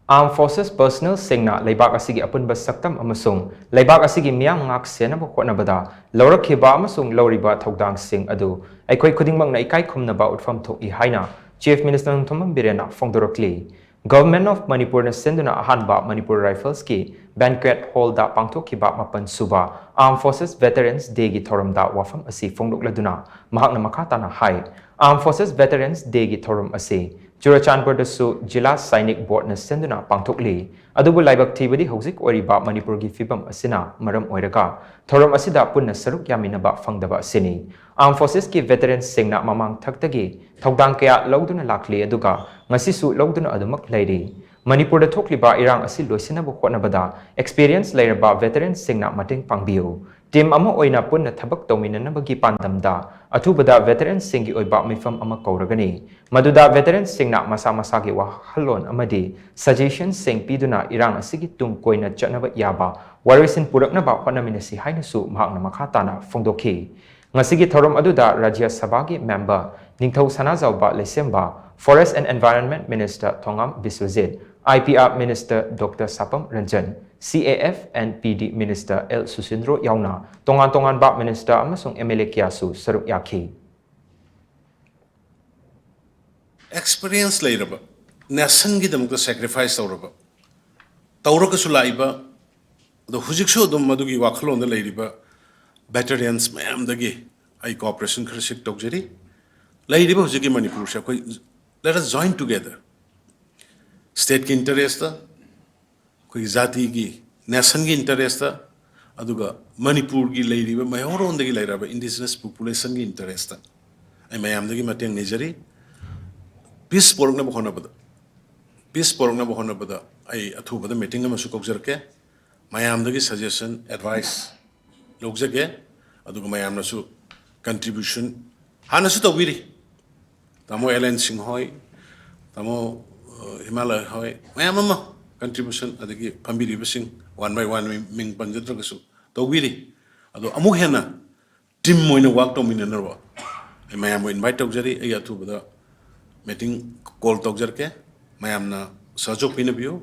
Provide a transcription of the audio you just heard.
Armed Forces Personnel Singna LEIBAK ASIGI APUNBA SHAKTAM AMASUNG LEIBAK ASIGI Meeyam Ngak Shennaba Hotnabada Lourakhiba AMASUNG LOURIBA Thoudang Shing adu EIKHOI KHUDINGMAK Ekai Khumnaba Utpham Thok-I HAINA Chief Minister NONGTHOMBAM BIREN PHONGDORAKLI Government of Manipuri Senduna AHANBA Manipuri Rifles ki Banquet Hall da Pangthokhiba Mapan Suba Armed Forces Veterans Day gi thoram da wafam asi phongdokladuna mahakna makhatana hai Armed Forces Veterans Day gi thoram asi Churachandpur dasu Jila Sainik Board na senduna pangthokli adubu laibak thibadi hojik oriba Manipur gi fibam asina maram oiraga thoram asida punna saruk yaminaba phangdaba asini Armed Forces ki veterans singna mamang thaktagi Thoudang kaya lawduna lakli aduga ngasisu lawduna adumak leiri Manipur da thokliba irang asi loisinaba hotnabada experience leiraba veterans singna mating pangbiu team ama oina punna thabak tawminanabagi pandamda athubada veterans singi oiba mifam ama kauragani maduda veterans singna masa masagi wahalon amadi suggestions sing piduna irang asigi tung koina chatnaba yaba warisin puraknaba hotnaminasi hainasu mahakna makhatana phongdokhi ngasigi thorom aduda Rajya Sabhagi member Ningthau Sanazauba Lesemba Forest and Environment Minister Thongam Biswajit IPR Minister Dr. Sapam Ranjan CAF and PD Minister L. Susindro Yauna Tongan Ba Minister Amasung MLA Kiasu Saruk Yaki Experience later, nation gi damuk sacrifice tawraba tawraka su laiba the hujikso dum madugi wakhlon da lairiba veterans mayam dagi ai cooperation khrsik tokjeri lairiba hujigi Manipur sha koi let us join together state ki interest ta koi zati gi nation gi interest ta aduga Manipur gi lairiba mayoron dagi lairaba indigenous population gi interest ta ai mayam dagi mateng nijari peace Khumnaba Hotnabada peace Khumnaba Hotnabada ai athubada meeting amasu kokjarke mayam dagi suggestion advice logjage aduga mayam nasu contribution hanasu tawiri tamo LN Singh hoi tamo Himalaya hoi mayam ama contribution adagi pambiri basing one by one ming panjadragasu tawiri adu amu hena team moina work to minanarwa ai mayam invite tawjari ai athubada meeting call tokjarke mayamna sajok pinabiyo